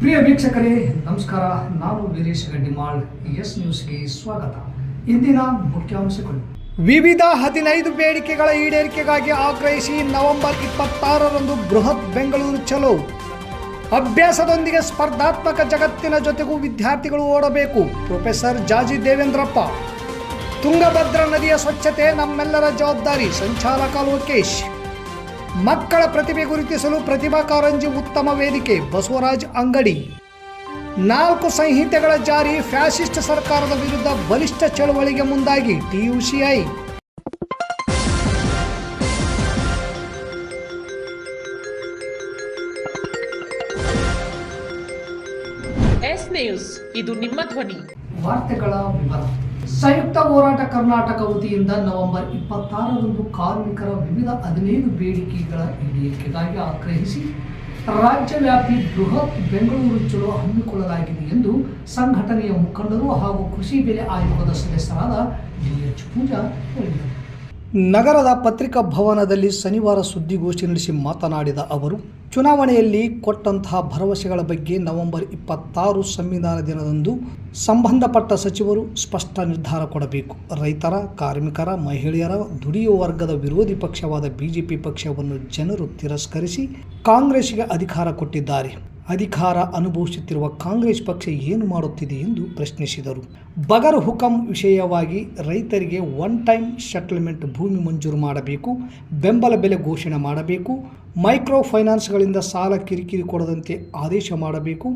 ಪ್ರಿಯ ವೀಕ್ಷಕರೇ ನಮಸ್ಕಾರ. ನಾನು ವೀರೇಶ್ ಗಡ್ಡಿಮಾಳ್. ಎಸ್ ನ್ಯೂಸ್ಗೆ ಸ್ವಾಗತ. ಇಂದಿನ ಮುಖ್ಯಾಂಶಗಳು: ವಿವಿಧ 15 ಬೇಡಿಕೆಗಳ ಈಡೇರಿಕೆಗಾಗಿ ಆಗ್ರಹಿಸಿ ನವೆಂಬರ್ 26ರಂದು ಬೃಹತ್ ಬೆಂಗಳೂರು ಚಲೋ. ಅಭ್ಯಾಸದೊಂದಿಗೆ ಸ್ಪರ್ಧಾತ್ಮಕ ಜಗತ್ತಿನ ಜೊತೆಗೂ ವಿದ್ಯಾರ್ಥಿಗಳು ಓಡಬೇಕು. ಪ್ರೊಫೆಸರ್ ಜಾಜಿ ದೇವೇಂದ್ರಪ್ಪ. ತುಂಗಭದ್ರಾ ನದಿಯ ಸ್ವಚ್ಛತೆ ನಮ್ಮೆಲ್ಲರ ಜವಾಬ್ದಾರಿ. ಸಂಚಾಲಕ ಲೋಕೇಶ್. ಮಕ್ಕಳ ಪ್ರತಿಭೆ ಗುರುತಿಸಲು ಪ್ರತಿಭಾ ಕಾರಂಜಿ ಉತ್ತಮ ವೇದಿಕೆ. ಬಸವರಾಜ್ ಅಂಗಡಿ. 4 ಸಂಹಿತೆಗಳ ಜಾರಿ. ಫ್ಯಾಸಿಸ್ಟ್ ಸರ್ಕಾರದ ವಿರುದ್ಧ ಬಲಿಷ್ಠ ಚಳವಳಿಗೆ ಮುಂದಾಗಿ TUCI. ಎಸ್ ನ್ಯೂಸ್, ಇದು ನಿಮ್ಮ ಧ್ವನಿ. ವಾರ್ತೆಗಳ ವಿವರ. ಸಂಯುಕ್ತ ಹೋರಾಟ ಕರ್ನಾಟಕ ವತಿಯಿಂದ ನವೆಂಬರ್ 26ರಂದು ಕಾರ್ಮಿಕರ ವಿವಿಧ 15 ಬೇಡಿಕೆಗಳ ಈಡೇರಿಕೆಗಾಗಿ ಆಗ್ರಹಿಸಿ ರಾಜ್ಯವ್ಯಾಪಿ ಬೃಹತ್ ಬೆಂಗಳೂರು ಚಲೋ ಹಮ್ಮಿಕೊಳ್ಳಲಾಗಿದೆ ಎಂದು ಸಂಘಟನೆಯ ಮುಖಂಡರು ಹಾಗೂ ಕೃಷಿ ಬೆಲೆ ಆಯೋಗದ ಸದಸ್ಯರಾದ DH ಪೂಜಾ ಹೇಳಿದರು. ನಗರದ ಪತ್ರಿಕಾ ಭವನದಲ್ಲಿ ಶನಿವಾರ ಸುದ್ದಿಗೋಷ್ಠಿ ನಡೆಸಿ ಮಾತನಾಡಿದ ಅವರು, ಚುನಾವಣೆಯಲ್ಲಿ ಕೊಟ್ಟಂತಹ ಭರವಸೆಗಳ ಬಗ್ಗೆ ನವೆಂಬರ್ 26 ಸಂವಿಧಾನ ದಿನದಂದು ಸಂಬಂಧಪಟ್ಟ ಸಚಿವರು ಸ್ಪಷ್ಟ ನಿರ್ಧಾರ ಕೊಡಬೇಕು. ರೈತರ, ಕಾರ್ಮಿಕರ, ಮಹಿಳೆಯರ, ದುಡಿಯುವ ವರ್ಗದ ವಿರೋಧಿ ಪಕ್ಷವಾದ BJP ಪಕ್ಷವನ್ನು ಜನರು ತಿರಸ್ಕರಿಸಿ ಕಾಂಗ್ರೆಸ್ಗೆ ಅಧಿಕಾರ ಕೊಟ್ಟಿದ್ದಾರೆ. ಅಧಿಕಾರ ಅನುಭವಿಸುತ್ತಿರುವ ಕಾಂಗ್ರೆಸ್ ಪಕ್ಷ ಏನು ಮಾಡುತ್ತಿದೆ ಎಂದು ಪ್ರಶ್ನಿಸಿದರು. ಬಗರ್ ಹುಕಂ ವಿಷಯವಾಗಿ ರೈತರಿಗೆ ಒನ್ ಟೈಮ್ ಸೆಟಲ್ಮೆಂಟ್ ಭೂಮಿ ಮಂಜೂರು ಮಾಡಬೇಕು. ಬೆಂಬಲ ಬೆಲೆ ಘೋಷಣೆ ಮಾಡಬೇಕು. ಮೈಕ್ರೋ ಫೈನಾನ್ಸ್ಗಳಿಂದ ಸಾಲ ಕಿರಿಕಿರಿ ಕೊಡದಂತೆ ಆದೇಶ ಮಾಡಬೇಕು.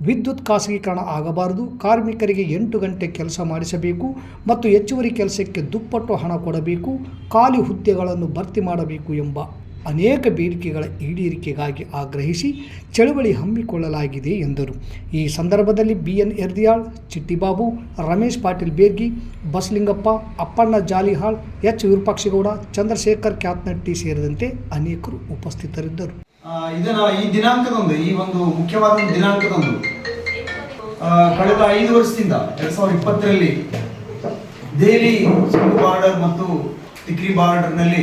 ವಿದ್ಯುತ್ ಖಾಸಗೀಕರಣ ಆಗಬಾರದು. ಕಾರ್ಮಿಕರಿಗೆ 8 ಗಂಟೆ ಕೆಲಸ ಮಾಡಿಸಬೇಕು ಮತ್ತು ಹೆಚ್ಚುವರಿ ಕೆಲಸಕ್ಕೆ ದುಪ್ಪಟ್ಟು ಹಣ ಕೊಡಬೇಕು. ಖಾಲಿ ಹುದ್ದೆಗಳನ್ನು ಭರ್ತಿ ಮಾಡಬೇಕು ಎಂಬ ಅನೇಕ ಬೇಡಿಕೆಗಳ ಈಡೇರಿಕೆಗಾಗಿ ಆಗ್ರಹಿಸಿ ಚಳವಳಿ ಹಮ್ಮಿಕೊಳ್ಳಲಾಗಿದೆ ಎಂದರು. ಈ ಸಂದರ್ಭದಲ್ಲಿ BN ಯರ್ದಿಯಾಳ್, ಚಿಟ್ಟಿಬಾಬು, ರಮೇಶ್ ಪಾಟೀಲ್ ಬೇರ್ಗಿ, ಬಸಲಿಂಗಪ್ಪ, ಅಪ್ಪಣ್ಣ ಜಾಲಿಹಾಳ್, H ವಿರೂಪಾಕ್ಷಗೌಡ, ಚಂದ್ರಶೇಖರ್ ಕ್ಯಾತ್ನಟ್ಟಿ ಸೇರಿದಂತೆ ಅನೇಕರು ಉಪಸ್ಥಿತರಿದ್ದರು. ಈ ದಿನಾಂಕದಂದು, ಈ ಒಂದು ಮುಖ್ಯವಾದ ದಿನಾಂಕದಂದು ಕಳೆದ 5 ವರ್ಷದಿಂದ 2020ರಲ್ಲಿ ದೆಹಲಿ ಸಿಂಧು ಬಾರ್ಡರ್ ಮತ್ತು ತಿಕ್ರಿ ಬಾರ್ಡರ್ನಲ್ಲಿ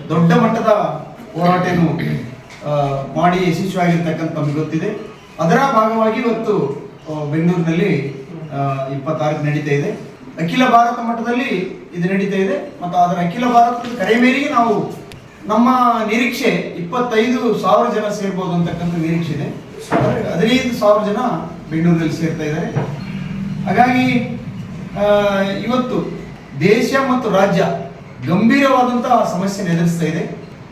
ದೊಡ್ಡ ಮಟ್ಟದ ಹೋರಾಟವನ್ನು ಮಾಡಿ ಯಶಸ್ವಿಯಾಗಿರ್ತಕ್ಕಂಥ ನಮಗೆ ಗೊತ್ತಿದೆ. ಅದರ ಭಾಗವಾಗಿ ಇವತ್ತು ಬೆಂಗಳೂರಿನಲ್ಲಿ 26 ನಡೀತಾ ಇದೆ. ಅಖಿಲ ಭಾರತ ಮಟ್ಟದಲ್ಲಿ ಇದು ನಡೀತಾ ಇದೆ ಮತ್ತು ಅದರ ಅಖಿಲ ಭಾರತದ ಕಡೆ ಮೇರೆಗೆ ನಾವು ನಮ್ಮ ನಿರೀಕ್ಷೆ 25,000 ಜನ ಸೇರ್ಬೋದು ಅಂತಕ್ಕಂಥ ನಿರೀಕ್ಷೆ ಇದೆ. 15,000 ಜನ ಬೆಂಗಳೂರಿನಲ್ಲಿ ಸೇರ್ತಾ ಇದ್ದಾರೆ. ಹಾಗಾಗಿ ಇವತ್ತು ದೇಶ ಮತ್ತು ರಾಜ್ಯ ಗಂಭೀರವಾದಂತಹ ಸಮಸ್ಯೆ ಎದುರಿಸ್ತಾ ಇದೆ.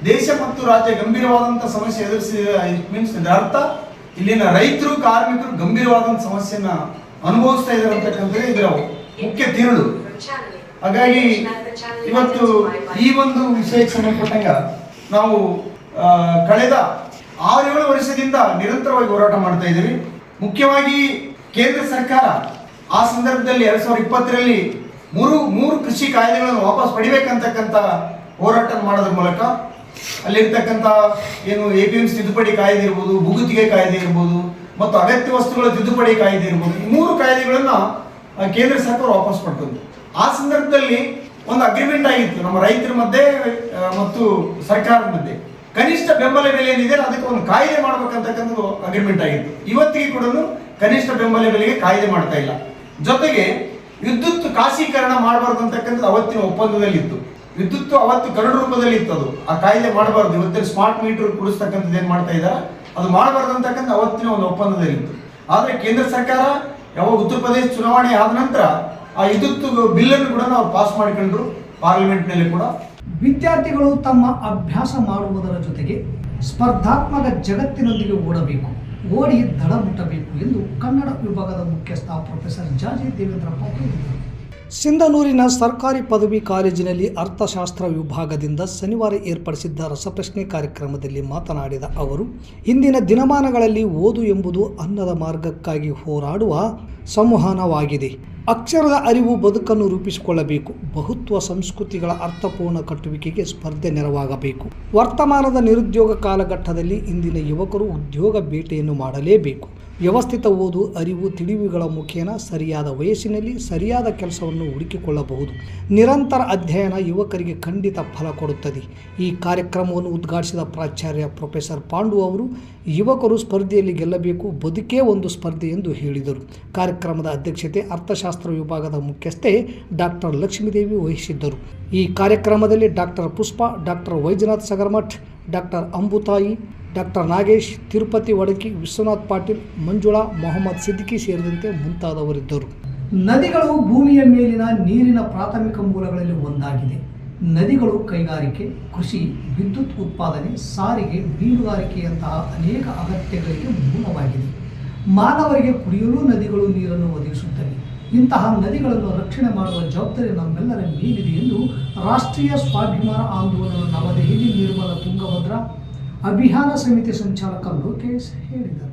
ದೇಶ ಮತ್ತು ರಾಜ್ಯ ಗಂಭೀರವಾದಂತಹ ಸಮಸ್ಯೆ ಎದುರಿಸಿದ ಮೀನ್ಸ್ ಇದರ ಅರ್ಥ ಇಲ್ಲಿನ ರೈತರು, ಕಾರ್ಮಿಕರು ಗಂಭೀರವಾದಂತಹ ಸಮಸ್ಯೆಯನ್ನ ಅನುಭವಿಸ್ತಾ ಇದ್ದಾರೆ ಅಂತಕ್ಕಂಥದ್ದು ಇದರ ಮುಖ್ಯ ತಿರುಳು. ಹಾಗಾಗಿ ಇವತ್ತು ಈ ಒಂದು ವಿಷಯಕ್ಕೆ ಸಂಬಂಧಪಟ್ಟಂಗ ನಾವು ಕಳೆದ 6-7 ವರ್ಷದಿಂದ ನಿರಂತರವಾಗಿ ಹೋರಾಟ ಮಾಡ್ತಾ ಇದ್ದೀವಿ. ಮುಖ್ಯವಾಗಿ ಕೇಂದ್ರ ಸರ್ಕಾರ ಆ ಸಂದರ್ಭದಲ್ಲಿ 2020ರಲ್ಲಿ ಮೂರು ಕೃಷಿ ಕಾಯ್ದೆಗಳನ್ನು ವಾಪಸ್ ಪಡಿಬೇಕಂತಕ್ಕಂಥ ಹೋರಾಟ ಮಾಡೋದ್ರ ಮೂಲಕ ಅಲ್ಲಿರ್ತಕ್ಕಂಥ ಏನು APMC ತಿದ್ದುಪಡಿ ಕಾಯ್ದೆ ಇರ್ಬೋದು, ಭೂಗುತ್ತಿಗೆ ಕಾಯ್ದೆ ಇರ್ಬೋದು ಮತ್ತು ಅಗತ್ಯ ವಸ್ತುಗಳ ತಿದ್ದುಪಡಿ ಕಾಯ್ದೆ ಇರ್ಬೋದು, ಈ 3 ಕಾಯ್ದೆಗಳನ್ನ ಕೇಂದ್ರ ಸರ್ಕಾರ ವಾಪಸ್ ಪಡ್ತದ್ದು. ಆ ಸಂದರ್ಭದಲ್ಲಿ ಒಂದು ಅಗ್ರಿಮೆಂಟ್ ಆಗಿತ್ತು ನಮ್ಮ ರೈತರ ಮಧ್ಯೆ ಮತ್ತು ಸರ್ಕಾರದ ಮಧ್ಯೆ. ಕನಿಷ್ಠ ಬೆಂಬಲ ಬೆಲೆ ಏನಿದೆ ಅದಕ್ಕೆ ಒಂದು ಕಾಯ್ದೆ ಮಾಡ್ಬೇಕಂತಕ್ಕಂಥದ್ದು ಅಗ್ರಿಮೆಂಟ್ ಆಗಿತ್ತು. ಇವತ್ತಿಗೆ ಕೂಡ ಕನಿಷ್ಠ ಬೆಂಬಲ ಬೆಲೆಗೆ ಕಾಯ್ದೆ ಮಾಡ್ತಾ ಇಲ್ಲ. ಜೊತೆಗೆ ವಿದ್ಯುತ್ ಖಾಸಗೀಕರಣ ಮಾಡಬಾರ್ದು ಅಂತಕ್ಕಂಥದ್ದು ಅವತ್ತಿನ ಒಪ್ಪಂದದಲ್ಲಿತ್ತು. ವಿದ್ಯುತ್ ಅವತ್ತು ಕರಡು ರೂಪದಲ್ಲಿ ಇತ್ತು. ಅದು ಆ ಕಾಯ್ದೆ ಮಾಡಬಾರ್ದು. ಇವತ್ತಿನ ಸ್ಮಾರ್ಟ್ ಮೀಟರ್ ಕುಡಿಸ್ತಕ್ಕಂಥದ್ದು ಏನು ಮಾಡ್ತಾ ಇದ್ದಾರೆ ಅದು ಮಾಡಬಾರ್ದು ಅಂತಕ್ಕಂಥ ಅವತ್ತಿನ ಒಂದು ಒಪ್ಪಂದದಲ್ಲಿತ್ತು. ಆದರೆ ಕೇಂದ್ರ ಸರ್ಕಾರ ಯಾವಾಗ ಉತ್ತರ ಪ್ರದೇಶ ಚುನಾವಣೆ ಆದ ನಂತರ ಆ ವಿದ್ಯುತ್ ಬಿಲ್ಲನ್ನು ಕೂಡ ನಾವು ಪಾಸ್ ಮಾಡಿಕೊಂಡ್ರು ಪಾರ್ಲಿಮೆಂಟ್ನಲ್ಲಿ ಕೂಡ. ವಿದ್ಯಾರ್ಥಿಗಳು ತಮ್ಮ ಅಭ್ಯಾಸ ಮಾಡುವುದರ ಜೊತೆಗೆ ಸ್ಪರ್ಧಾತ್ಮಕ ಜಗತ್ತಿನೊಂದಿಗೆ ಓಡಬೇಕು, ಓಡಿ ದಡ ಮುಟ್ಟಬೇಕು ಎಂದು ಕನ್ನಡ ವಿಭಾಗದ ಮುಖ್ಯಸ್ಥ ಪ್ರೊಫೆಸರ್ ಜಾಜಿ ದೇವೇಂದ್ರಪ್ಪ ಹೇಳಿದರು. ಸಿಂಧನೂರಿನ ಸರ್ಕಾರಿ ಪದವಿ ಕಾಲೇಜಿನಲ್ಲಿ ಅರ್ಥಶಾಸ್ತ್ರ ವಿಭಾಗದಿಂದ ಶನಿವಾರ ಏರ್ಪಡಿಸಿದ್ದ ರಸಪ್ರಶ್ನೆ ಕಾರ್ಯಕ್ರಮದಲ್ಲಿ ಮಾತನಾಡಿದ ಅವರು, ಇಂದಿನ ದಿನಮಾನಗಳಲ್ಲಿ ಓದು ಎಂಬುದು ಅನ್ನದ ಮಾರ್ಗಕ್ಕಾಗಿ ಹೋರಾಡುವ ಸಂವಹನವಾಗಿದೆ. ಅಕ್ಷರದ ಅರಿವು ಬದುಕನ್ನು ರೂಪಿಸಿಕೊಳ್ಳಬೇಕು. ಬಹುತ್ವ ಸಂಸ್ಕೃತಿಗಳ ಅರ್ಥಪೂರ್ಣ ಕಟ್ಟುವಿಕೆಗೆ ಸ್ಪರ್ಧೆ ನೆರವಾಗಬೇಕು. ವರ್ತಮಾನದ ನಿರುದ್ಯೋಗ ಕಾಲಘಟ್ಟದಲ್ಲಿ ಇಂದಿನ ಯುವಕರು ಉದ್ಯೋಗ ಬೇಟೆಯನ್ನು ಮಾಡಲೇಬೇಕು. ವ್ಯವಸ್ಥಿತ ಓದು, ಅರಿವು, ತಿಳಿವುಗಳ ಮುಖೇನ ಸರಿಯಾದ ವಯಸ್ಸಿನಲ್ಲಿ ಸರಿಯಾದ ಕೆಲಸವನ್ನು ಹುಡುಕಿಕೊಳ್ಳಬಹುದು. ನಿರಂತರ ಅಧ್ಯಯನ ಯುವಕರಿಗೆ ಖಂಡಿತ ಫಲ ಕೊಡುತ್ತದೆ. ಈ ಕಾರ್ಯಕ್ರಮವನ್ನು ಉದ್ಘಾಟಿಸಿದ ಪ್ರಾಚಾರ್ಯ ಪ್ರೊಫೆಸರ್ ಪಾಂಡು ಅವರು, ಯುವಕರು ಸ್ಪರ್ಧೆಯಲ್ಲಿ ಗೆಲ್ಲಬೇಕು, ಬದುಕೇ ಒಂದು ಸ್ಪರ್ಧೆ ಎಂದು ಹೇಳಿದರು. ಕಾರ್ಯಕ್ರಮದ ಅಧ್ಯಕ್ಷತೆ ಅರ್ಥಶಾಸ್ತ್ರ ವಿಭಾಗದ ಮುಖ್ಯಸ್ಥೆ ಡಾಕ್ಟರ್ ಲಕ್ಷ್ಮೀದೇವಿ ವಹಿಸಿದ್ದರು. ಈ ಕಾರ್ಯಕ್ರಮದಲ್ಲಿ doctor Pushpa, doctor Vaijanath Sagarmath, doctor Ambutai, doctor Nagesh, Tirupati Vadaki, Vishwanath Patil, Manjula, Mohammed Siddiqui ಸೇರಿದಂತೆ ಮುಂತಾದವರಿದ್ದರು. ನದಿಗಳು ಭೂಮಿಯ ಮೇಲಿನ ನೀರಿನ ಪ್ರಾಥಮಿಕ ಮೂಲಗಳಲ್ಲಿ ಒಂದಾಗಿದೆ. ನದಿಗಳು ಕೈಗಾರಿಕೆ, ಕೃಷಿ, ವಿದ್ಯುತ್ ಉತ್ಪಾದನೆ, ಸಾರಿಗೆ, ಮೀನುಗಾರಿಕೆಯಂತಹ ಅನೇಕ ಅಗತ್ಯಗಳಿಗೆ ಮೂಲವಾಗಿದೆ. ಮಾನವರಿಗೆ ಕುಡಿಯಲು ನದಿಗಳು ನೀರನ್ನು ಒದಗಿಸುತ್ತವೆ. ಇಂತಹ ನದಿಗಳನ್ನು ರಕ್ಷಣೆ ಮಾಡುವ ಜವಾಬ್ದಾರಿ ನಮ್ಮೆಲ್ಲರ ಮೇಲಿದೆ ಎಂದು ರಾಷ್ಟ್ರೀಯ ಸ್ವಾಭಿಮಾನ ಆಂದೋಲನ ನವದೆಹಲಿ ನಿರ್ಮಲ ತುಂಗಭದ್ರಾ ಅಭಿಯಾನ ಸಮಿತಿ ಸಂಚಾಲಕ ಲೋಕೇಶ್ ಹೇಳಿದರು.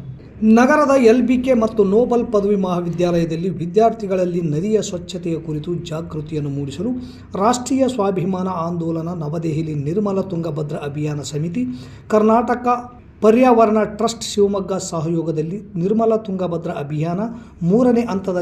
ನಗರದ LBK ಮತ್ತು ನೋಬಲ್ ಪದವಿ ಮಹಾವಿದ್ಯಾಲಯದಲ್ಲಿ ವಿದ್ಯಾರ್ಥಿಗಳಲ್ಲಿ ನದಿಯ ಸ್ವಚ್ಛತೆಯ ಕುರಿತು ಜಾಗೃತಿಯನ್ನು ಮೂಡಿಸಲು ರಾಷ್ಟ್ರೀಯ ಸ್ವಾಭಿಮಾನ ಆಂದೋಲನ ನವದೆಹಲಿ ನಿರ್ಮಲ ತುಂಗಭದ್ರಾ ಅಭಿಯಾನ ಸಮಿತಿ, ಕರ್ನಾಟಕ ಪರ್ಯಾವರಣ ಟ್ರಸ್ಟ್ ಶಿವಮೊಗ್ಗ ಸಹಯೋಗದಲ್ಲಿ ನಿರ್ಮಲ ತುಂಗಭದ್ರಾ ಅಭಿಯಾನ 3ನೇ ಹಂತದ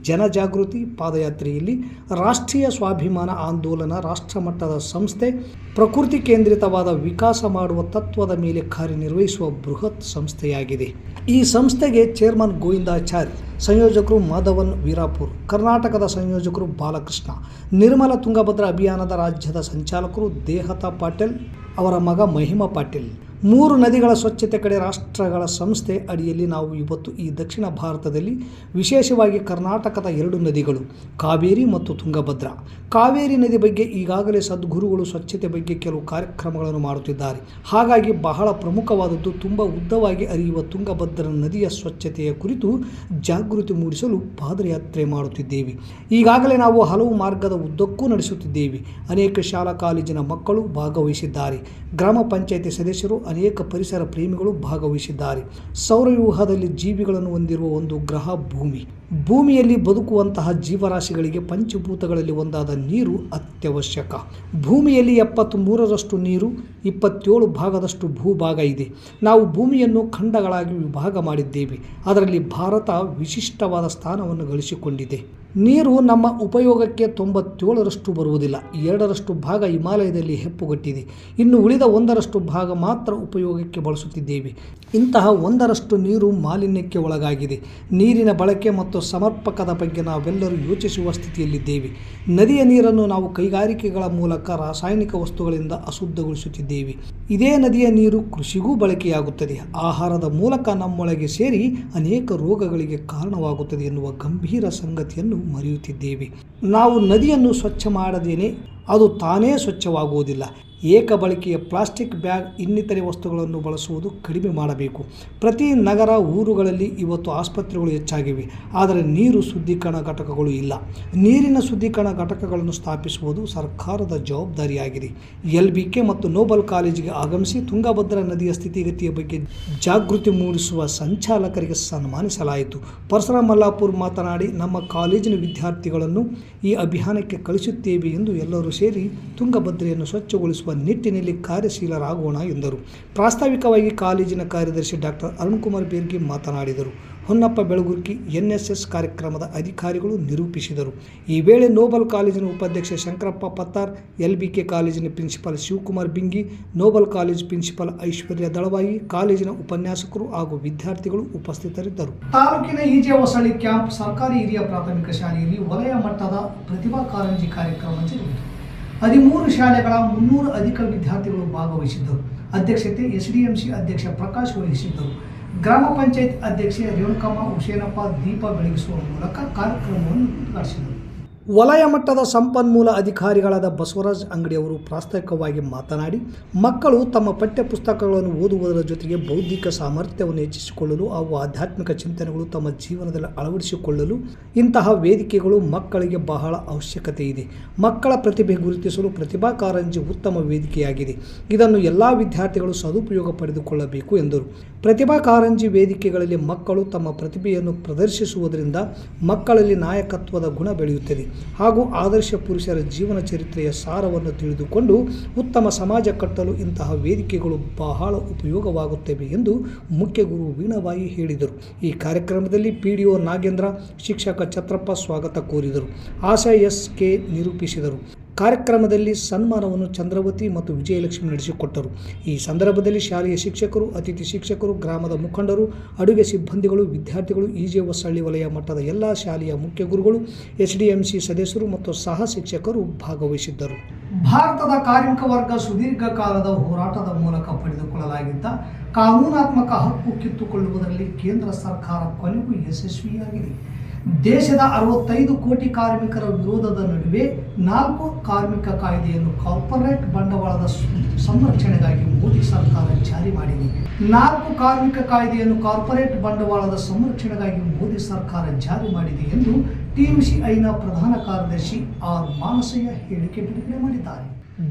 ಜನಜಾಗೃತಿ ಪಾದಯಾತ್ರೆಯಲ್ಲಿ ರಾಷ್ಟ್ರೀಯ ಸ್ವಾಭಿಮಾನ ಆಂದೋಲನ ರಾಷ್ಟ್ರಮಟ್ಟದ ಸಂಸ್ಥೆ, ಪ್ರಕೃತಿ ಕೇಂದ್ರಿತವಾದ ವಿಕಾಸ ಮಾಡುವ ತತ್ವದ ಮೇಲೆ ಕಾರ್ಯನಿರ್ವಹಿಸುವ ಬೃಹತ್ ಸಂಸ್ಥೆಯಾಗಿದೆ. ಈ ಸಂಸ್ಥೆಗೆ ಚೇರ್ಮನ್ ಗೋವಿಂದಾಚಾರ್ಯ, ಸಂಯೋಜಕರು ಮಾಧವನ್ ವೀರಾಪುರ್, ಕರ್ನಾಟಕದ ಸಂಯೋಜಕರು ಬಾಲಕೃಷ್ಣ, ನಿರ್ಮಲ ತುಂಗಭದ್ರಾ ಅಭಿಯಾನದ ರಾಜ್ಯದ ಸಂಚಾಲಕರು ದೇಹತಾ ಪಾಟೀಲ್, ಅವರ ಮಗ ಮಹಿಮಾ ಪಾಟೀಲ್. 3 ನದಿಗಳ ಸ್ವಚ್ಛತೆ ಕಡೆ ರಾಷ್ಟ್ರಗಳ ಸಂಸ್ಥೆ ಅಡಿಯಲ್ಲಿ ನಾವು ಇವತ್ತು ಈ ದಕ್ಷಿಣ ಭಾರತದಲ್ಲಿ ವಿಶೇಷವಾಗಿ ಕರ್ನಾಟಕದ 2 ನದಿಗಳು ಕಾವೇರಿ ಮತ್ತು ತುಂಗಭದ್ರಾ. ಕಾವೇರಿ ನದಿ ಬಗ್ಗೆ ಈಗಾಗಲೇ ಸದ್ಗುರುಗಳು ಸ್ವಚ್ಛತೆ ಬಗ್ಗೆ ಕೆಲವು ಕಾರ್ಯಕ್ರಮಗಳನ್ನು ಮಾಡುತ್ತಿದ್ದಾರೆ. ಹಾಗಾಗಿ ಬಹಳ ಪ್ರಮುಖವಾದದ್ದು ತುಂಬ ಉದ್ದವಾಗಿ ಹರಿಯುವ ತುಂಗಭದ್ರಾ ನದಿಯ ಸ್ವಚ್ಛತೆಯ ಕುರಿತು ಜಾಗೃತಿ ಮೂಡಿಸಲು ಪಾದಯಾತ್ರೆ ಮಾಡುತ್ತಿದ್ದೇವೆ. ಈಗಾಗಲೇ ನಾವು ಹಲವು ಮಾರ್ಗದ ಉದ್ದಕ್ಕೂ ನಡೆಸುತ್ತಿದ್ದೇವೆ. ಅನೇಕ ಶಾಲಾ ಕಾಲೇಜಿನ ಮಕ್ಕಳು ಭಾಗವಹಿಸಿದ್ದಾರೆ. ಗ್ರಾಮ ಪಂಚಾಯಿತಿ ಸದಸ್ಯರು, ಅನೇಕ ಪರಿಸರ ಪ್ರೇಮಿಗಳು ಭಾಗವಹಿಸಿದ್ದಾರೆ. ಸೌರವ್ಯೂಹದಲ್ಲಿ ಜೀವಿಗಳನ್ನು ಹೊಂದಿರುವ ಒಂದು ಗ್ರಹ ಭೂಮಿ. ಭೂಮಿಯಲ್ಲಿ ಬದುಕುವಂತಹ ಜೀವರಾಶಿಗಳಿಗೆ ಪಂಚಭೂತಗಳಲ್ಲಿ ಒಂದಾದ ನೀರು ಅತ್ಯವಶ್ಯಕ. ಭೂಮಿಯಲ್ಲಿ 73% ನೀರು, 27 ಭಾಗದಷ್ಟು ಭೂಭಾಗ ಇದೆ. ನಾವು ಭೂಮಿಯನ್ನು ಖಂಡಗಳಾಗಿ ವಿಭಾಗ ಮಾಡಿದ್ದೇವೆ. ಅದರಲ್ಲಿ ಭಾರತ ವಿಶಿಷ್ಟವಾದ ಸ್ಥಾನವನ್ನು ಗಳಿಸಿಕೊಂಡಿದೆ. ನೀರು ನಮ್ಮ ಉಪಯೋಗಕ್ಕೆ 97% ಬರುವುದಿಲ್ಲ. 2% ಭಾಗ ಹಿಮಾಲಯದಲ್ಲಿ ಹೆಪ್ಪುಗಟ್ಟಿದೆ. ಇನ್ನು ಉಳಿದ 1% ಭಾಗ ಮಾತ್ರ ಉಪಯೋಗಕ್ಕೆ ಬಳಸುತ್ತಿದ್ದೇವೆ. ಇಂತಹ 1% ನೀರು ಮಾಲಿನ್ಯಕ್ಕೆ ಒಳಗಾಗಿದೆ. ನೀರಿನ ಬಳಕೆ ಮತ್ತು ಸಮರ್ಪಕದ ಬಗ್ಗೆ ನಾವೆಲ್ಲರೂ ಯೋಚಿಸುವ ಸ್ಥಿತಿಯಲ್ಲಿದ್ದೇವೆ. ನದಿಯ ನೀರನ್ನು ನಾವು ಕೈಗಾರಿಕೆಗಳ ಮೂಲಕ ರಾಸಾಯನಿಕ ವಸ್ತುಗಳಿಂದ ಅಶುದ್ಧಗೊಳಿಸುತ್ತಿದ್ದೇವೆ. ಇದೇ ನದಿಯ ನೀರು ಕೃಷಿಗೂ ಬಳಕೆಯಾಗುತ್ತದೆ. ಆಹಾರದ ಮೂಲಕ ನಮ್ಮೊಳಗೆ ಸೇರಿ ಅನೇಕ ರೋಗಗಳಿಗೆ ಕಾರಣವಾಗುತ್ತದೆ ಎನ್ನುವ ಗಂಭೀರ ಸಂಗತಿಯನ್ನು ಮರೆಯುತ್ತಿದ್ದೇವೆ. ನಾವು ನದಿಯನ್ನು ಸ್ವಚ್ಛ ಮಾಡದೇನೆ ಅದು ತಾನೇ ಸ್ವಚ್ಛವಾಗುವುದಿಲ್ಲ. ಏಕ ಬಳಕೆಯ ಪ್ಲಾಸ್ಟಿಕ್ ಬ್ಯಾಗ್, ಇನ್ನಿತರೆ ವಸ್ತುಗಳನ್ನು ಬಳಸುವುದು ಕಡಿಮೆ ಮಾಡಬೇಕು. ಪ್ರತಿ ನಗರ, ಊರುಗಳಲ್ಲಿ ಇವತ್ತು ಆಸ್ಪತ್ರೆಗಳು ಹೆಚ್ಚಾಗಿವೆ, ಆದರೆ ನೀರು ಶುದ್ಧೀಕರಣ ಘಟಕಗಳು ಇಲ್ಲ. ನೀರಿನ ಶುದ್ಧೀಕರಣ ಘಟಕಗಳನ್ನು ಸ್ಥಾಪಿಸುವುದು ಸರ್ಕಾರದ ಜವಾಬ್ದಾರಿಯಾಗಿದೆ. LBK ಮತ್ತು ನೋಬಲ್ ಕಾಲೇಜಿಗೆ ಆಗಮಿಸಿ ತುಂಗಭದ್ರಾ ನದಿಯ ಸ್ಥಿತಿಗತಿಯ ಬಗ್ಗೆ ಜಾಗೃತಿ ಮೂಡಿಸುವ ಸಂಚಾಲಕರಿಗೆ ಸನ್ಮಾನಿಸಲಾಯಿತು. ಪರಶುರಾಮ್ ಮಲ್ಲಾಪುರ್ ಮಾತನಾಡಿ, ನಮ್ಮ ಕಾಲೇಜಿನ ವಿದ್ಯಾರ್ಥಿಗಳನ್ನು ಈ ಅಭಿಯಾನಕ್ಕೆ ಕಳಿಸುತ್ತೇವೆ ಎಂದು ಎಲ್ಲರೂ ಸೇರಿ ತುಂಗಭದ್ರೆಯನ್ನು ಸ್ವಚ್ಛಗೊಳಿಸುವ ನಿಟ್ಟಿನಲ್ಲಿ ಕಾರ್ಯಶೀಲರಾಗೋಣ ಎಂದರು. ಪ್ರಾಸ್ತಾವಿಕವಾಗಿ ಕಾಲೇಜಿನ ಕಾರ್ಯದರ್ಶಿ ಡಾಕ್ಟರ್ ಅರುಣ್ಕುಮಾರ್ ಬೇರ್ಗಿ ಮಾತನಾಡಿದರು. ಹೊನ್ನಪ್ಪ ಬೆಳಗುರ್ಕಿ NSS ಕಾರ್ಯಕ್ರಮದ ಅಧಿಕಾರಿಗಳು ನಿರೂಪಿಸಿದರು. ಈ ವೇಳೆ ನೋಬಲ್ ಕಾಲೇಜಿನ ಉಪಾಧ್ಯಕ್ಷ ಶಂಕರಪ್ಪ ಪತ್ತಾರ್, LBK ಕಾಲೇಜಿನ principal Shivakumar Bingi, Noble college principal Aishwarya Dalavayi, ಕಾಲೇಜಿನ ಉಪನ್ಯಾಸಕರು ಹಾಗೂ ವಿದ್ಯಾರ್ಥಿಗಳು ಉಪಸ್ಥಿತರಿದ್ದರು. ತಾಲೂಕಿನ ಈಜೆ ಹೊಸಳ್ಳಿ ಕ್ಯಾಂಪ್ ಸರ್ಕಾರಿ ಹಿರಿಯ ಪ್ರಾಥಮಿಕ ಶಾಲೆಯಲ್ಲಿ ವಲಯ ಮಟ್ಟದ ಪ್ರತಿಭಾ ಕಾರಂಜಿ ಕಾರ್ಯಕ್ರಮ ಜರುಗಿತು. 13 ಶಾಲೆಗಳ 300 ಅಧಿಕ ವಿದ್ಯಾರ್ಥಿಗಳು ಭಾಗವಹಿಸಿದ್ದರು. ಅಧ್ಯಕ್ಷತೆ SDMC ಅಧ್ಯಕ್ಷ ಪ್ರಕಾಶ್ ವಹಿಸಿದ್ದರು. ಗ್ರಾಮ ಪಂಚಾಯತ್ ಅಧ್ಯಕ್ಷೆ ರೇಣುಕಮ್ಮ ಹುಸೇನಪ್ಪ ದೀಪ ಬೆಳಗಿಸುವ ಮೂಲಕ ಕಾರ್ಯಕ್ರಮವನ್ನು ಉದ್ಘಾಟಿಸಿದರು. ವಲಯ ಮಟ್ಟದ ಸಂಪನ್ಮೂಲ ಅಧಿಕಾರಿಗಳಾದ ಬಸವರಾಜ್ ಅಂಗಡಿಯವರು ಪ್ರಾಸ್ತಾವಿಕವಾಗಿ ಮಾತನಾಡಿ, ಮಕ್ಕಳು ತಮ್ಮ ಪಠ್ಯ ಪುಸ್ತಕಗಳನ್ನು ಓದುವುದರ ಜೊತೆಗೆ ಬೌದ್ಧಿಕ ಸಾಮರ್ಥ್ಯವನ್ನು ಹೆಚ್ಚಿಸಿಕೊಳ್ಳಲು ಹಾಗೂ ಆಧ್ಯಾತ್ಮಿಕ ಚಿಂತನೆಗಳು ತಮ್ಮ ಜೀವನದಲ್ಲಿ ಅಳವಡಿಸಿಕೊಳ್ಳಲು ಇಂತಹ ವೇದಿಕೆಗಳು ಮಕ್ಕಳಿಗೆ ಬಹಳ ಅವಶ್ಯಕತೆ ಇದೆ. ಮಕ್ಕಳ ಪ್ರತಿಭೆ ಗುರುತಿಸಲು ಪ್ರತಿಭಾ ಕಾರಂಜಿ ಉತ್ತಮ ವೇದಿಕೆಯಾಗಿದೆ. ಇದನ್ನು ಎಲ್ಲ ವಿದ್ಯಾರ್ಥಿಗಳು ಸದುಪಯೋಗ ಪಡೆದುಕೊಳ್ಳಬೇಕು ಎಂದರು. ಪ್ರತಿಭಾ ಕಾರಂಜಿ ವೇದಿಕೆಗಳಲ್ಲಿ ಮಕ್ಕಳು ತಮ್ಮ ಪ್ರತಿಭೆಯನ್ನು ಪ್ರದರ್ಶಿಸುವುದರಿಂದ ಮಕ್ಕಳಲ್ಲಿ ನಾಯಕತ್ವದ ಗುಣ ಬೆಳೆಯುತ್ತದೆ. ಹಾಗೂ ಆದರ್ಶ ಪುರುಷರ ಜೀವನ ಚರಿತ್ರೆಯ ಸಾರವನ್ನು ತಿಳಿದುಕೊಂಡು ಉತ್ತಮ ಸಮಾಜ ಕಟ್ಟಲು ಇಂತಹ ವೇದಿಕೆಗಳು ಬಹಳ ಉಪಯೋಗವಾಗುತ್ತವೆ ಎಂದು ಮುಖ್ಯ ಗುರು ವೀಣಾಬಾಯಿ ಹೇಳಿದರು. ಈ ಕಾರ್ಯಕ್ರಮದಲ್ಲಿ PDO ನಾಗೇಂದ್ರ, ಶಿಕ್ಷಕ ಛತ್ರಪ್ಪ ಸ್ವಾಗತ ಕೋರಿದರು. ಆಶಾ SK ನಿರೂಪಿಸಿದರು. ಕಾರ್ಯಕ್ರಮದಲ್ಲಿ ಸನ್ಮಾನವನ್ನು ಚಂದ್ರವತಿ ಮತ್ತು ವಿಜಯಲಕ್ಷ್ಮಿ ನಡೆಸಿಕೊಟ್ಟರು. ಈ ಸಂದರ್ಭದಲ್ಲಿ ಶಾಲೆಯ ಶಿಕ್ಷಕರು, ಅತಿಥಿ ಶಿಕ್ಷಕರು, ಗ್ರಾಮದ ಮುಖಂಡರು, ಅಡುಗೆ ಸಿಬ್ಬಂದಿಗಳು, ವಿದ್ಯಾರ್ಥಿಗಳು, EJ ಹೊಸಳ್ಳಿ ವಲಯ ಮಟ್ಟದ ಎಲ್ಲ ಶಾಲೆಯ ಮುಖ್ಯ ಗುರುಗಳು, SDMC ಸದಸ್ಯರು ಮತ್ತು ಸಹ ಶಿಕ್ಷಕರು ಭಾಗವಹಿಸಿದ್ದರು. ಭಾರತದ ಕಾರ್ಮಿಕ ವರ್ಗ ಸುದೀರ್ಘ ಕಾಲದ ಹೋರಾಟದ ಮೂಲಕ ಪಡೆದುಕೊಳ್ಳಲಾಗಿದ್ದ ಕಾನೂನಾತ್ಮಕ ಹಕ್ಕು ಕಿತ್ತುಕೊಳ್ಳುವುದರಲ್ಲಿ ಕೇಂದ್ರ ಸರ್ಕಾರ ಕೊನೆಗೂ ಯಶಸ್ವಿಯಾಗಿದೆ. ದೇಶದ 65 ಕೋಟಿ ಕಾರ್ಮಿಕರ ವಿರೋಧದ ನಡುವೆ 4 ಕಾರ್ಮಿಕ ಕಾಯ್ದೆಯನ್ನು ಕಾರ್ಪೊರೇಟ್ ಬಂಡವಾಳದ ಸಂರಕ್ಷಣೆಗಾಗಿ ಮೋದಿ ಸರ್ಕಾರ ಜಾರಿ ಮಾಡಿದೆ. 4 ಕಾರ್ಮಿಕ ಕಾಯ್ದೆಯನ್ನು ಕಾರ್ಪೊರೇಟ್ ಬಂಡವಾಳದ ಸಂರಕ್ಷಣೆಗಾಗಿ ಮೋದಿ ಸರ್ಕಾರ ಜಾರಿ ಮಾಡಿದೆ ಎಂದು TUCIನ ಪ್ರಧಾನ ಕಾರ್ಯದರ್ಶಿ R ಮಾನಸಯ್ಯ ಹೇಳಿಕೆ ಬಿಡುಗಡೆ ಮಾಡಿದ್ದಾರೆ.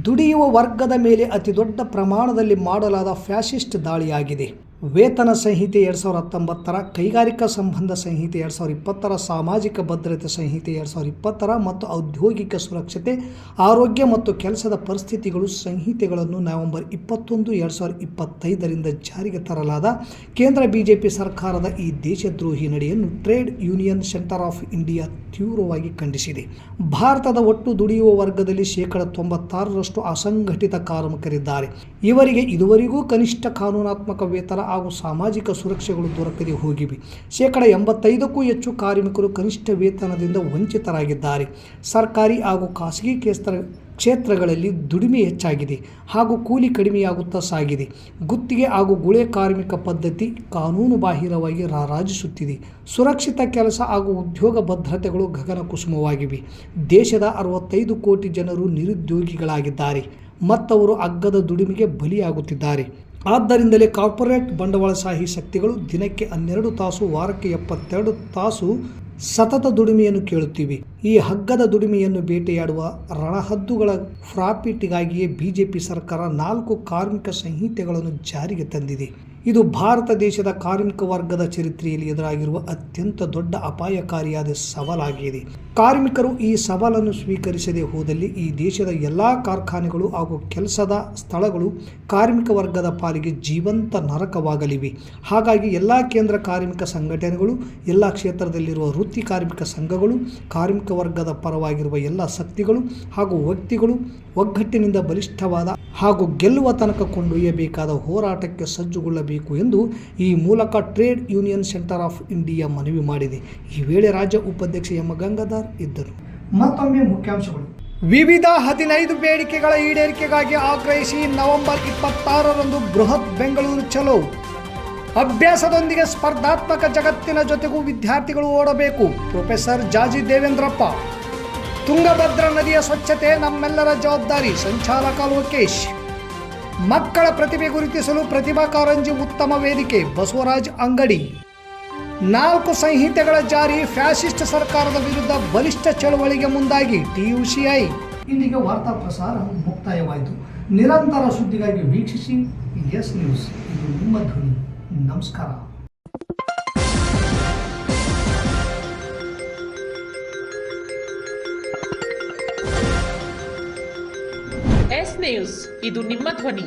ದುಡಿಯುವ ವರ್ಗದ ಮೇಲೆ ಅತಿ ದೊಡ್ಡ ಪ್ರಮಾಣದಲ್ಲಿ ಮಾಡಲಾದ ಫ್ಯಾಸಿಸ್ಟ್ ದಾಳಿಯಾಗಿದೆ. ವೇತನ ಸಂಹಿತೆ 2019, ಕೈಗಾರಿಕಾ ಸಂಬಂಧ ಸಂಹಿತೆ 2020, ಸಾಮಾಜಿಕ ಭದ್ರತೆ ಸಂಹಿತೆ 2020 ಮತ್ತು ಔದ್ಯೋಗಿಕ ಸುರಕ್ಷತೆ, ಆರೋಗ್ಯ ಮತ್ತು ಕೆಲಸದ ಪರಿಸ್ಥಿತಿಗಳು ಸಂಹಿತೆಗಳನ್ನು ನವೆಂಬರ್ 21, 2025ರಿಂದ ಜಾರಿಗೆ ತರಲಾದ ಕೇಂದ್ರ ಬಿಜೆಪಿ ಸರ್ಕಾರದ ಈ ದೇಶದ್ರೋಹಿ ನಡೆಯನ್ನು trade union centre of India ತೀವ್ರವಾಗಿ ಖಂಡಿಸಿದೆ. ಭಾರತದ ಒಟ್ಟು ದುಡಿಯುವ ವರ್ಗದಲ್ಲಿ 96% ಅಸಂಘಟಿತ ಕಾರ್ಮಿಕರಿದ್ದಾರೆ. ಇವರಿಗೆ ಇದುವರೆಗೂ ಕನಿಷ್ಠ ಕಾನೂನಾತ್ಮಕ ವೇತನ ಹಾಗೂ ಸಾಮಾಜಿಕ ಸುರಕ್ಷೆಗಳು ದೊರಕದೆ ಹೋಗಿವೆ. 85ಕ್ಕೂ ಹೆಚ್ಚು ಕಾರ್ಮಿಕರು ಕನಿಷ್ಠ ವೇತನದಿಂದ ವಂಚಿತರಾಗಿದ್ದಾರೆ. ಸರ್ಕಾರಿ ಹಾಗೂ ಖಾಸಗಿ ಕ್ಷೇತ್ರಗಳಲ್ಲಿ ದುಡಿಮೆ ಹೆಚ್ಚಾಗಿದೆ ಹಾಗೂ ಕೂಲಿ ಕಡಿಮೆಯಾಗುತ್ತಾ ಸಾಗಿದೆ. ಗುತ್ತಿಗೆ ಹಾಗೂ ಗುಳೆ ಕಾರ್ಮಿಕ ಪದ್ಧತಿ ಕಾನೂನು ಬಾಹಿರವಾಗಿ ರಾರಾಜಿಸುತ್ತಿದೆ. ಸುರಕ್ಷಿತ ಕೆಲಸ ಹಾಗೂ ಉದ್ಯೋಗ ಭದ್ರತೆಗಳು ಗಗನ ಕುಸುಮವಾಗಿವೆ. ದೇಶದ 65 ಕೋಟಿ ಜನರು ನಿರುದ್ಯೋಗಿಗಳಾಗಿದ್ದಾರೆ ಮತ್ತವರು ಅಗ್ಗದ ದುಡಿಮೆಗೆ ಬಲಿಯಾಗುತ್ತಿದ್ದಾರೆ. ಆದ್ದರಿಂದಲೇ ಕಾರ್ಪೊರೇಟ್ ಬಂಡವಾಳಶಾಹಿ ಶಕ್ತಿಗಳು ದಿನಕ್ಕೆ 12 ತಾಸು, ವಾರಕ್ಕೆ 72 ತಾಸು ಸತತ ದುಡಿಮೆಯನ್ನು ಕೇಳುತ್ತಿವೆ. ಈ ಹಗ್ಗದ ದುಡಿಮೆಯನ್ನು ಬೇಟೆಯಾಡುವ ರಣಹದ್ದುಗಳ ಪ್ರಾಫಿಟ್ಗಾಗಿಯೇ ಬಿಜೆಪಿ ಸರ್ಕಾರ 4 ಕಾರ್ಮಿಕ ಸಂಹಿತೆಗಳನ್ನು ಜಾರಿಗೆ ತಂದಿದೆ. ಇದು ಭಾರತ ದೇಶದ ಕಾರ್ಮಿಕ ವರ್ಗದ ಚರಿತ್ರೆಯಲ್ಲಿ ಎದುರಾಗಿರುವ ಅತ್ಯಂತ ದೊಡ್ಡ ಅಪಾಯಕಾರಿಯಾದ ಸವಾಲಾಗಿದೆ. ಕಾರ್ಮಿಕರು ಈ ಸವಾಲನ್ನು ಸ್ವೀಕರಿಸದೆ ಹೋದಲ್ಲಿ ಈ ದೇಶದ ಎಲ್ಲ ಕಾರ್ಖಾನೆಗಳು ಹಾಗೂ ಕೆಲಸದ ಸ್ಥಳಗಳು ಕಾರ್ಮಿಕ ವರ್ಗದ ಪಾಲಿಗೆ ಜೀವಂತ ನರಕವಾಗಲಿವೆ. ಹಾಗಾಗಿ ಎಲ್ಲ ಕೇಂದ್ರ ಕಾರ್ಮಿಕ ಸಂಘಟನೆಗಳು, ಎಲ್ಲ ಕ್ಷೇತ್ರದಲ್ಲಿರುವ ವೃತ್ತಿ ಕಾರ್ಮಿಕ ಸಂಘಗಳು, ಕಾರ್ಮಿಕ ವರ್ಗದ ಪರವಾಗಿರುವ ಎಲ್ಲ ಶಕ್ತಿಗಳು ಹಾಗೂ ವ್ಯಕ್ತಿಗಳು ಒಗ್ಗಟ್ಟಿನಿಂದ ಬಲಿಷ್ಠವಾದ ಹಾಗೂ ಗೆಲ್ಲುವ ತನಕ ಕೊಂಡೊಯ್ಯಬೇಕಾದ ಹೋರಾಟಕ್ಕೆ ಸಜ್ಜುಗೊಳ್ಳಬೇಕು ಎಂದು ಈ ಮೂಲಕ trade union centre of India ಮನವಿ ಮಾಡಿದೆ. ಈ ವೇಳೆ ರಾಜ್ಯ ಉಪಾಧ್ಯಕ್ಷ ಎಂ ಗಂಗಾಧರ್ ಇದ್ದರು. ಮತ್ತೊಮ್ಮೆ ಮುಖ್ಯಾಂಶಗಳು. ವಿವಿಧ 15 ಬೇಡಿಕೆಗಳ ಈಡೇರಿಕೆಗಾಗಿ ಆಗ್ರಹಿಸಿ ನವೆಂಬರ್ 26ರಂದು ಬೃಹತ್ ಬೆಂಗಳೂರು ಚಲೋ. ಅಭ್ಯಾಸದೊಂದಿಗೆ ಸ್ಪರ್ಧಾತ್ಮಕ ಜಗತ್ತಿನ ಜೊತೆಗೂ ವಿದ್ಯಾರ್ಥಿಗಳು ಓಡಬೇಕು. ಪ್ರೊಫೆಸರ್ ಜಾಜಿ ದೇವೇಂದ್ರಪ್ಪ. ತುಂಗಭದ್ರಾ ನದಿಯ ಸ್ವಚ್ಛತೆ ನಮ್ಮೆಲ್ಲರ ಜವಾಬ್ದಾರಿ. ಸಂಚಾಲಕ ಲೋಕೇಶ್. ಮಕ್ಕಳ ಪ್ರತಿಭೆ ಗುರುತಿಸಲು ಪ್ರತಿಭಾ ಕಾರಂಜಿ ಉತ್ತಮ ವೇದಿಕೆ. ಬಸವರಾಜ್ ಅಂಗಡಿ. 4 ಸಂಹಿತೆಗಳ ಜಾರಿ, ಫ್ಯಾಸಿಸ್ಟ್ ಸರ್ಕಾರದ ವಿರುದ್ಧ ಬಲಿಷ್ಠ ಚಳವಳಿಗೆ ಮುಂದಾಗಿ TUCI. ಇಲ್ಲಿಗೆ ವಾರ್ತಾ ಪ್ರಸಾರ ಮುಕ್ತಾಯವಾಯಿತು. ನಿರಂತರ ಸುದ್ದಿಗಾಗಿ ವೀಕ್ಷಿಸಿ ಎಸ್ ನ್ಯೂಸ್. ಇದು ನಿಮ್ಮ ಧ್ವನಿ. ನಮಸ್ಕಾರ. ಎಸ್ ನ್ಯೂಸ್, ಇದು ನಿಮ್ಮ ಧ್ವನಿ.